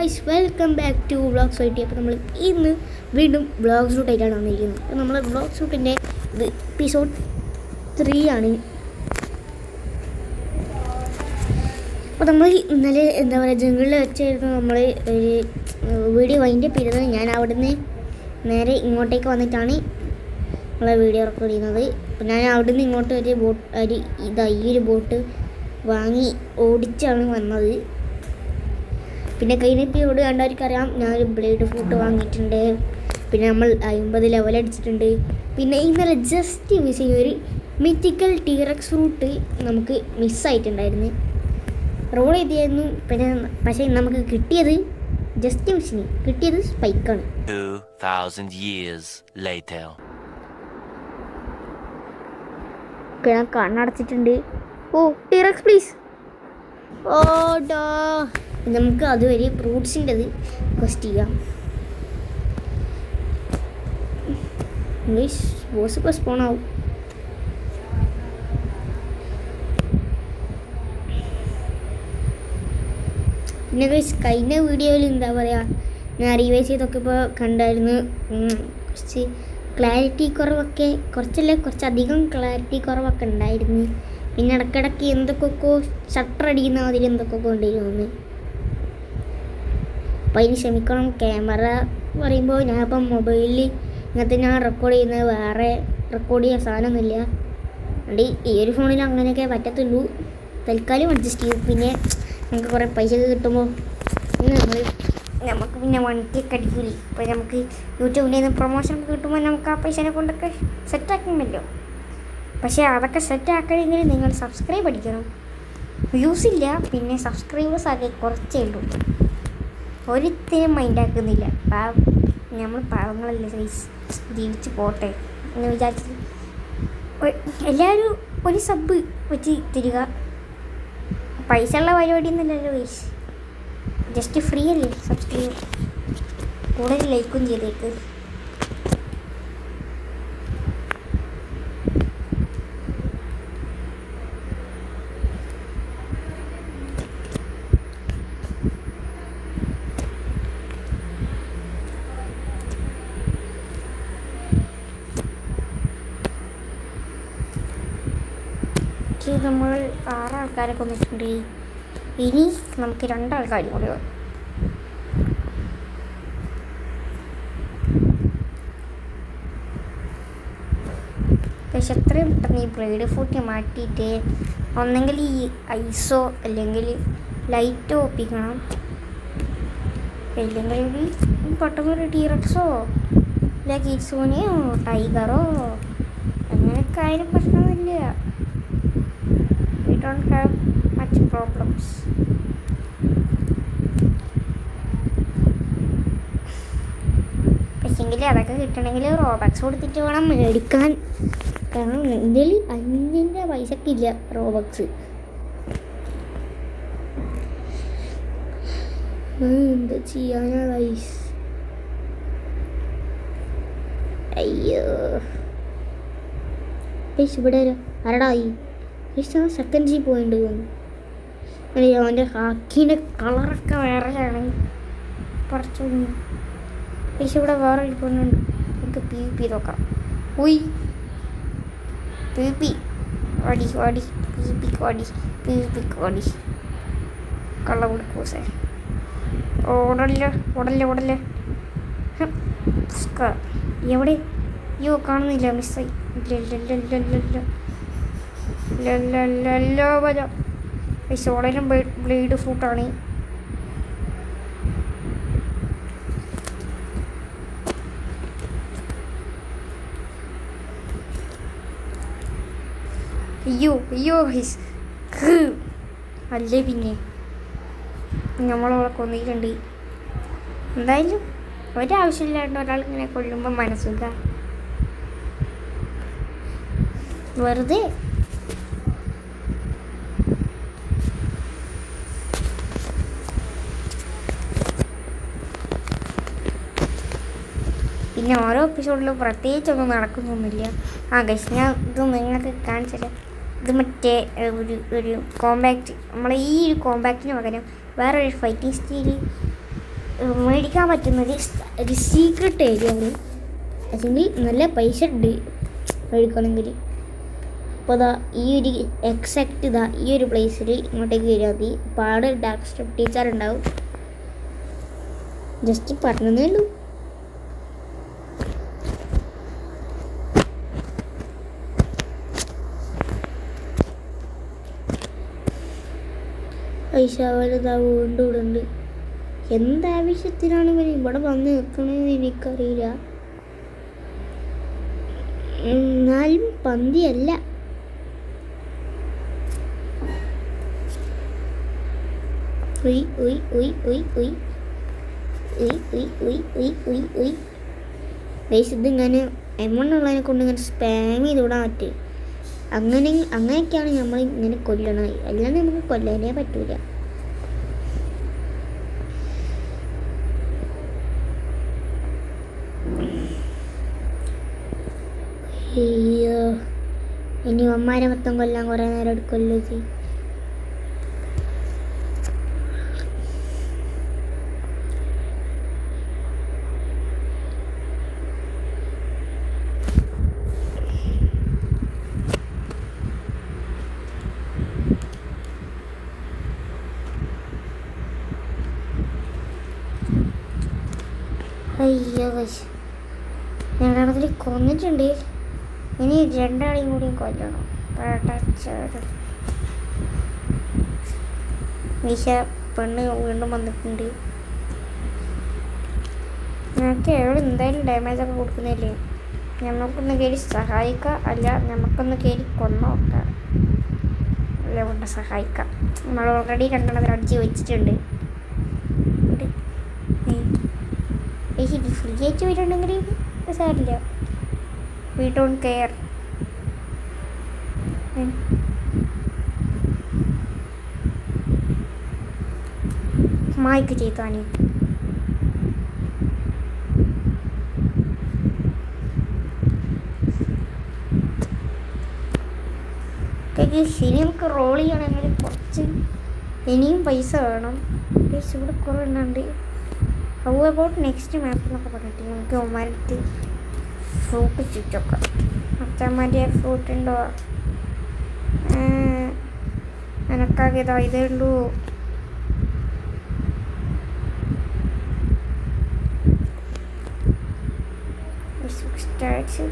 Guys, welcome back to vlogs I T. അപ്പോൾ നമ്മൾ ഇന്ന് വീണ്ടും വ്ളോഗ് ഷൂട്ടായിട്ടാണ് വന്നിരിക്കുന്നത്. അപ്പോൾ നമ്മൾ വ്ളോഗ് ഷൂട്ടിൻ്റെ ഇത് എപ്പിസോഡ് 3 ആണ്. അപ്പോൾ നമ്മൾ ഇന്നലെ എന്താ പറയുക ജംഗിളിൽ വെച്ചായിരുന്നു നമ്മൾ ഒരു വീഡിയോ വൈൻഡപ്പ് ചെയ്തത്. ഞാൻ അവിടുന്ന് നേരെ ഇങ്ങോട്ടേക്ക് വന്നിട്ടാണ് നമ്മളെ വീഡിയോ റെക്കോർഡ് ചെയ്യുന്നത്. അപ്പോൾ ഞാൻ അവിടുന്ന് ഇങ്ങോട്ട് ഈ ഒരു ബോട്ട് വാങ്ങി ഓടിച്ചാണ് വന്നത്. പിന്നെ കഴിഞ്ഞ എപ്പിസോഡ് കണ്ടവർക്കറിയാം, ഞാനൊരു ബ്ലേഡ് ഫ്രൂട്ട് വാങ്ങിയിട്ടുണ്ട്. പിന്നെ നമ്മൾ 50 ലെവൽ അടിച്ചിട്ടുണ്ട്. പിന്നെ ഇന്നലെ ജസ്റ്റ് മിസ് ചെയ്ത ഒരു മിത്തിക്കൽ ടീറക്സ് ഫ്രൂട്ട് നമുക്ക് മിസ്സായിട്ടുണ്ടായിരുന്നു. റോൾ ചെയ്തായിരുന്നു. പിന്നെ പക്ഷേ നമുക്ക് കിട്ടിയത് ജസ്റ്റ് മിസ്സിന് കിട്ടിയത് സ്പൈക്കാണ്. 2000 years later. ഞാൻ കണ്ണടച്ചിട്ടുണ്ട്. ഓ ടീറക്സ് പ്ലീസ്. ഓടാ, നമുക്ക് അതുവരെ ഫ്രൂട്ട്സിൻ്റെത് ക്വസ്റ്റ് ചെയ്യാം. ബോസ് ഇപ്പോൾ സ്പോൺ ആവും. പിന്നെ കഴിഞ്ഞ വീഡിയോയിൽ എന്താ പറയുക, ഞാൻ റിവൈസ് ചെയ്തൊക്കെ ഇപ്പോൾ കണ്ടായിരുന്നു. കുറച്ച് ക്ലാരിറ്റി കുറവൊക്കെ കുറച്ചധികം ക്ലാരിറ്റി കുറവൊക്കെ ഉണ്ടായിരുന്നു. പിന്നെ ഇടയ്ക്കിടയ്ക്ക് എന്തൊക്കെയൊക്കെ ഷട്ടർ അടിക്കുന്ന മാതിരി എന്തൊക്കെയൊക്കെ കൊണ്ടിരുന്നു. അപ്പോൾ അതിന് ക്ഷമിക്കണം. ക്യാമറ പറയുമ്പോൾ ഞാനിപ്പം മൊബൈലിൽ ഇങ്ങനത്തെ ഞാൻ റെക്കോർഡ് ചെയ്യുന്നത്, വേറെ റെക്കോർഡ് ചെയ്യാൻ സാധനമൊന്നുമില്ല. അതുകൊണ്ട് ഈ ഒരു ഫോണിൽ അങ്ങനെയൊക്കെ പറ്റത്തുള്ളൂ. തൽക്കാലം അഡ്ജസ്റ്റ് ചെയ്യും. പിന്നെ നമുക്ക് കുറേ പൈസ കിട്ടുമ്പോൾ നമുക്ക് പിന്നെ വണ്ടിയൊക്കെ അടിക്കില്ല. ഇപ്പോൾ നമുക്ക് യൂട്യൂബിൽ നിന്ന് പ്രൊമോഷനൊക്കെ കിട്ടുമ്പോൾ നമുക്ക് ആ പൈസനെ കൊണ്ടൊക്കെ സെറ്റാക്കുമല്ലോ. പക്ഷേ അതൊക്കെ സെറ്റാക്കണമെങ്കിൽ നിങ്ങൾ സബ്സ്ക്രൈബ് അടിക്കണം. വ്യൂസ് ഇല്ല, പിന്നെ സബ്സ്ക്രൈബേഴ്സ് ആകെ കുറച്ചേ ഉള്ളൂ. ഒരിത്തിനും മൈൻഡാക്കുന്നില്ല. നമ്മൾ പാവങ്ങളല്ലേ സൈസ്, ജീവിച്ച് പോട്ടെ എന്ന് വിചാരിച്ചിട്ട് എല്ലാവരും ഒരു സബ് വെച്ച് തരിക. പൈസ ഉള്ള പരിപാടി ഒന്നുമില്ലല്ലോ വൈസ്, ജസ്റ്റ് ഫ്രീ അല്ലേ സബ്സ്ക്രൈബ്. കൂടുതൽ ലൈക്കും ചെയ്തേക്ക്. നമ്മൾ 6 ആൾക്കാരെ കൊന്നിട്ടുണ്ട്. ഇനി നമുക്ക് 2 ആൾക്കാരും കൂടി വേണം. പക്ഷെ എത്രയും പെട്ടെന്ന് ഈ ബ്ലേഡ് ഫ്രൂട്ട് മാറ്റിയിട്ട് ഒന്നെങ്കിൽ ഈ ഐസോ അല്ലെങ്കിൽ ലൈറ്റോ ഒപ്പിക്കണം, അല്ലെങ്കിൽ പെട്ടെന്നൊരു ടീറക്സോ അല്ല കിറ്റ്സൂനെയോ ടൈഗറോ അങ്ങനെയൊക്കെ ആയാലും പ്രശ്നമൊന്നുമില്ല. We don't have much problems. പക്ഷെങ്കിൽ അതൊക്കെ കിട്ടണമെങ്കിൽ റോബക്സ് കൊടുത്തിട്ട് വേണം മേടിക്കാൻ. കാരണം എൻ്റെ 5 പൈസക്ക് ഇല്ല റോബക്സ്. എന്താ ചെയ്യാനാ ഗൈസ്? അയ്യോ ഇവിടെ ആരടാ ഈ സെക്കൻഡ് ജീപ്പ് പോയിട്ടുണ്ട് തോന്നുന്നു. അവൻ്റെ ഹാക്കിൻ്റെ കളറൊക്കെ വേറെയാണ്. കുറച്ച് പക്ഷെ ഇവിടെ വേറെ ഇരിക്കുന്നുണ്ട്. നമുക്ക് PvP നോക്കാം. ഉയ് PvP ഓടി PvP കള്ള കൊടുക്കൂസേ. ഓടല്ലേ എവിടെ? അയ്യോ കാണുന്നില്ല, മിസ്സായി. സോളയിലും ബ്ലേഡ് ഫ്രൂട്ടാണ്. അയ്യോ അല്ലേ, പിന്നെ നമ്മളവളെ കൊന്നിട്ടുണ്ട്. എന്തായാലും ഒരാവശ്യമില്ലാണ്ട് ഒരാളിങ്ങനെ കൊല്ലുമ്പോൾ മനസ്സുക വെറുതെ. പിന്നെ ഓരോ എപ്പിസോഡിലും പ്രത്യേകിച്ചൊന്നും നടക്കുന്നൊന്നുമില്ല. ഗൈസ്, ഞാൻ ഇത് നിങ്ങൾക്ക് കാണിച്ചില്ല. ഇത് മറ്റേ ഒരു കോമ്പാക്റ്റ്, നമ്മളെ ഈ ഒരു കോമ്പാക്റ്റിന് പകരം വേറൊരു ഫൈറ്റിംഗ് സ്റ്റൈൽ മേടിക്കാൻ പറ്റുന്ന ഒരു സീക്രട്ട് ഏരിയ ആണ്. അല്ലെങ്കിൽ നല്ല പൈസ ഉണ്ട് മേടിക്കണമെങ്കിൽ. അപ്പോൾ അതാ ഈ ഒരു എക്സാക്റ്റ് ഇതാ ഈ ഒരു പ്ലേസിൽ ഇങ്ങോട്ടേക്ക് കയറിയാൽ മതി. പാട് ഡാർക്ക് സ്റ്റെപ്പ് ടീച്ചർ ഉണ്ടാവും. ജസ്റ്റ് പറഞ്ഞതേ ഉള്ളൂ. ഐശാവലിതാ വീണ്ടും ഇവിടെ ഉണ്ട്. എന്താവശ്യത്തിനാണ് ഇവർ ഇവിടെ വന്ന് നിൽക്കണമെന്ന് എനിക്കറിയില്ല. എന്നാലും പന്തിയല്ല. ഇതിങ്ങനെ എമ്മണ്ണുള്ളതിനെ കൊണ്ട് ഇങ്ങനെ സ്പാം ചെയ്ത് വിടാൻ പറ്റും. അങ്ങനെയൊക്കെയാണ് നമ്മൾ ഇങ്ങനെ കൊല്ലണത്. അല്ലാതെ നമുക്ക് കൊല്ലാനേ പറ്റൂല. അയ്യോ, ഇനി അമ്മാരെ മൊത്തം കൊല്ലാൻ കുറേ നേരം എടുക്കുമല്ലോ ഇത്. അയ്യോ രണ്ടാമത്തിൽ കൊന്നിട്ടുണ്ട്. ഇനി രണ്ടാളെയും കൂടി കൊല്ലണം. നിശ പെണ്ണ് വീണ്ടും വന്നിട്ടുണ്ട്. ഞങ്ങൾക്ക് എവിടെ എന്തായാലും ഡാമേജൊക്കെ കൊടുക്കുന്നില്ലേ, നമുക്കൊന്ന് കയറി സഹായിക്കാം. അല്ല നമുക്കൊന്ന് കയറി കൊന്നോക്കാം. അല്ല കൊണ്ട് സഹായിക്കാം. നമ്മൾ ഓൾറെഡി രണ്ടെണ്ണത്തിൽ അടിച്ച് വെച്ചിട്ടുണ്ട്. ഫ്രീ ആയിട്ട് വരുന്നുണ്ടെങ്കിൽ സാരില്ല. We don't care. മായ്ക്ക് ചെയ്താനി ശരി. നമുക്ക് റോൾ ചെയ്യണമെങ്കിൽ കുറച്ച് ഇനിയും പൈസ വേണം. പൈസ ഇവിടെ കുറേ എണ്ണുണ്ട്. ഹൗ അബൌട്ട് നെക്സ്റ്റ് മാപ്പ് എന്നൊക്കെ പറഞ്ഞിട്ട് നമുക്ക് ഒമാരത്ത് ഫ്രൂട്ട് ചുറ്റൊക്കെ. അച്ഛന്മാരുടെ ഫ്രൂട്ട് ഉണ്ടോ? എനക്കാകെ ഇതാ ഇതേ ഉള്ളൂ. സ്റ്റാറ്റ്സ്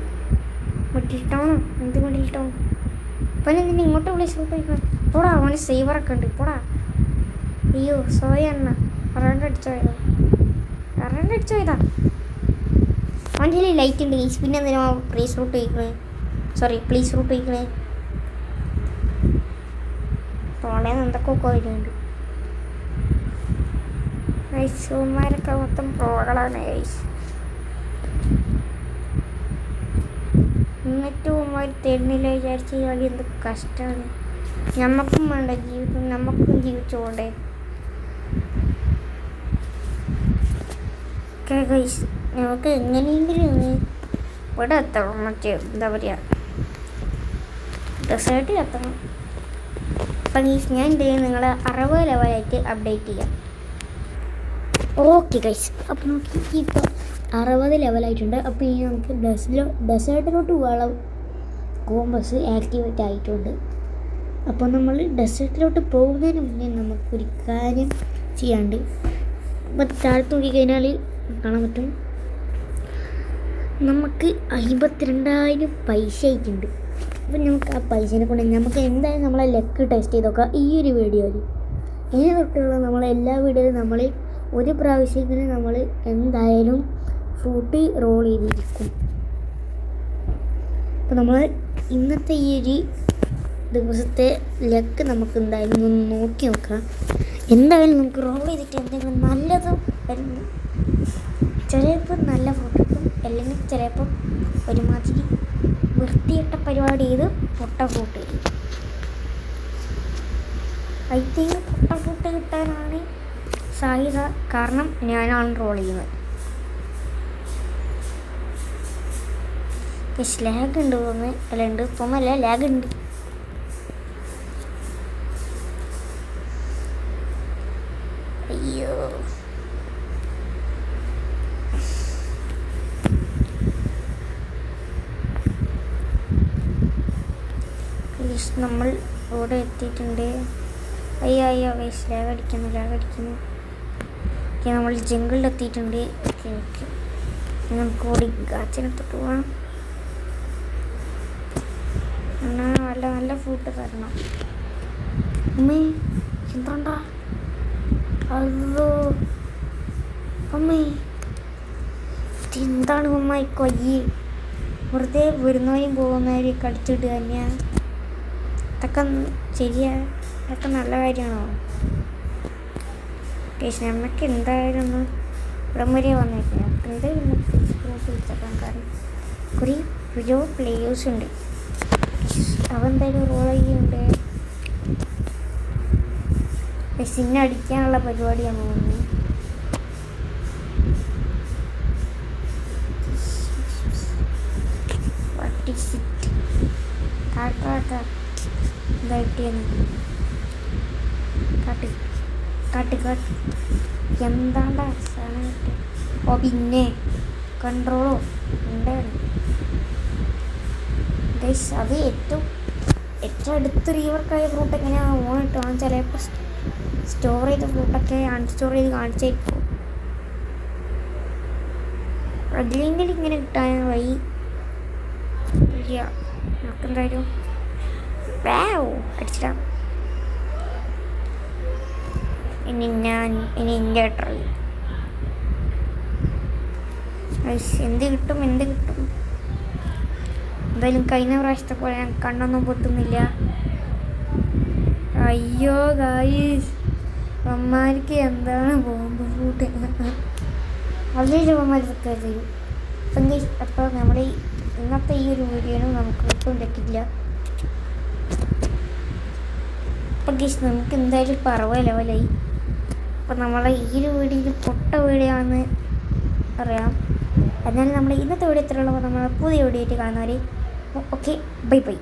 മിഡിൽ ടൗണോ? എന്ത് മിഡിൽ ടൗൺ? അപ്പം എന്തിനാ ഇങ്ങോട്ട് വിളിച്ച് പോയിക്കണം? പോടാ, അവന് സേവറൊക്കെ ഉണ്ട്. പോടാ. അയ്യോ സോയ എണ്ണ കറണ്ട് അടിച്ചോയതാ. അവൻ്റെ കയ്യിൽ ലൈറ്റ് ഉണ്ട്. പിന്നെ എന്തിനാ പ്ലീസ് റൂട്ട് വയ്ക്കണേ. തോളേന്ന് എന്തൊക്കെ വരുന്നുണ്ട്. ഐസുമാരൊക്കെ മൊത്തം പ്രോകളാണ്. എന്നിട്ടും ഉമ്മാർ തരുന്നില്ല വിചാരിച്ച് കളി എന്ത് കഷ്ടമാണ്. ഞമ്മക്കും വേണ്ട ജീവിതം, നമുക്കും ജീവിച്ചു പോണ്ടേ. നമുക്ക് എങ്ങനെയെങ്കിലും ഇവിടെ എത്തണം. മറ്റേ എന്താ പറയുക, ഡെസേർട്ടിൽ എത്തണം. അപ്പം ഞാൻ എന്ത് ചെയ്യും, നിങ്ങളെ 60 ലെവലായിട്ട് അപ്ഡേറ്റ് ചെയ്യാം. ഓക്കെ ഗൈസ്, അപ്പം നമുക്ക് ഇപ്പോൾ 60 ലെവലായിട്ടുണ്ട്. അപ്പോൾ ഇനി നമുക്ക് ഡെസേർട്ടിലോട്ട് പോകാനുള്ള കോമ്പസ് ആക്ടിവേറ്റ് ആയിട്ടുണ്ട്. അപ്പോൾ നമ്മൾ ഡെസേർട്ടിലോട്ട് പോകുന്നതിന് മുന്നേ നമുക്കൊരു കാര്യം ചെയ്യാണ്ട്. അപ്പോൾ താഴത്ത് നോക്കി കഴിഞ്ഞാൽ കാണാൻ പറ്റും നമുക്ക് 52,000 പൈസ ആയിട്ടുണ്ട്. അപ്പം നമുക്ക് ആ പൈസേനെ കൊണ്ട് നമുക്ക് എന്തായാലും നമ്മളെ ലക്ക് ടെസ്റ്റ് ചെയ്ത് നോക്കാം ഈ ഒരു വീഡിയോയിൽ. ഇനി തൊട്ടുള്ള നമ്മളെല്ലാ വീഡിയോയിലും നമ്മൾ ഒരു പ്രാവശ്യത്തിന് നമ്മൾ എന്തായാലും ഫ്രൂട്ട് റോൾ ചെയ്തിരിക്കും. അപ്പോൾ നമ്മൾ ഇന്നത്തെ ഈ ഒരു ദിവസത്തെ ലക്ക് നമുക്ക് എന്തായാലും ഒന്ന് നോക്കി നോക്കാം. എന്തായാലും നമുക്ക് റോൾ ചെയ്തിട്ട് എന്തെങ്കിലും നല്ലതും വരുന്നു. ചിലപ്പോൾ നല്ല ഫ്രൂട്ട് കിട്ടും, അല്ലെങ്കിൽ ചിലപ്പോൾ ഒരുമാതിരി വൃത്തിയിട്ട പരിപാടി ചെയ്ത് പൊട്ട ഫ്രൂട്ട് കിട്ടും. ഐ തിങ്ക് പൊട്ട ഫ്രൂട്ട് കിട്ടാനാണ് സാധ്യത. കാരണം ഞാനാണ് റോൾ ചെയ്യുന്നത്. ലാഗ് ഉണ്ട് തോന്നുന്നു. അല്ല ഉണ്ട് തോന്നല്ല, ലാഗ് ഉണ്ട്. അയ്യോ നമ്മൾ ഇവിടെ എത്തിയിട്ടുണ്ട്. അയ്യോ അയ്യോ ഗൈസ്, ലാഗ് അടിക്കുന്നു. ഓക്കെ, നമ്മൾ ജംഗിളിൽ എത്തിയിട്ടുണ്ട്. ഓക്കെ നമുക്ക് ഓടി ഗാച്ചിനെടുത്തിട്ട് പോവാം. നല്ല നല്ല ഫുഡ് തരണം. അമ്മേ എന്താണ്ടാ അതോ അമ്മേ, എന്താണ് അമ്മായി കൊയ്യ് വെറുതെ വരുന്നവരും പോകുന്നവരും കടിച്ചിട്ട് തന്നെയാണ്. ഇതൊക്കെ ശരിയാ? ഇതൊക്കെ നല്ല കാര്യമാണോ? പക്ഷേ നമുക്ക് എന്തായാലും ഒന്ന് ഇവിടം വരെ വന്നിരിക്കുക. എന്തായാലും വിളിച്ചേക്കാൻ കാരണം കുറേ പ്ലേയേഴ്സ് ഉണ്ട്. അവെന്തായാലും റോൾ ചെയ്യുന്നുണ്ട്. സിന്നെ അടിക്കാനുള്ള പരിപാടിയാണ് തോന്നുന്നത്. എന്താണ്ടാ സാധനം കിട്ടി? ഓ പിന്നെ കൺട്രോളോ ഉണ്ടായിരുന്നു. അത് ഏറ്റവും അടുത്ത് റീവർക്കായ ഫ്രൂട്ട് എങ്ങനെയാണ് ഓൺ ഇട്ടാണ്. ചിലപ്പോൾ സ്റ്റോർ ചെയ്ത ഫ്രൂട്ടൊക്കെ അൺസ്റ്റോർ ചെയ്ത് കാണിച്ചായിരിക്കും. അതിലെങ്കിൽ ഇങ്ങനെ കിട്ടാൻ വഴി ഇല്ല. നമുക്കെന്തായാലും അടിച്ചിടാം. ഇനി എൻ്റെ ട്രൈ എന്ത് കിട്ടും. എന്തായാലും കഴിഞ്ഞ പ്രാവശ്യത്തെ പോലെ ഞാൻ കണ്ണൊന്നും പൊട്ടുന്നില്ല. അയ്യോ ഗായ്സ്, അമ്മമാർക്ക് എന്താണ് ബോംബ് ഫ്രൂട്ട് വളരെ അമ്മമാരൊക്കെ തരും. അപ്പോൾ നമ്മുടെ ഇന്നത്തെ ഈ ഒരു വീഡിയോനും നമുക്ക് ഒട്ടും പറ്റില്ല. അപ്പം ഗൈസ് നമുക്ക് എന്തായാലും 60 ലെവലായി. അപ്പം നമ്മളെ ഈ ഒരു വീഡിയോയിൽ പൊട്ട വീഡിയോ ആണെന്ന് അറിയാം. എന്നാലും നമ്മുടെ ഇന്നത്തെ വീഡിയോ ഇത്രയുള്ളപ്പോൾ നമ്മൾ പുതിയ വീഡിയോ ആയിട്ട് കാണുന്നവരെ ഓക്കെ, ബൈ.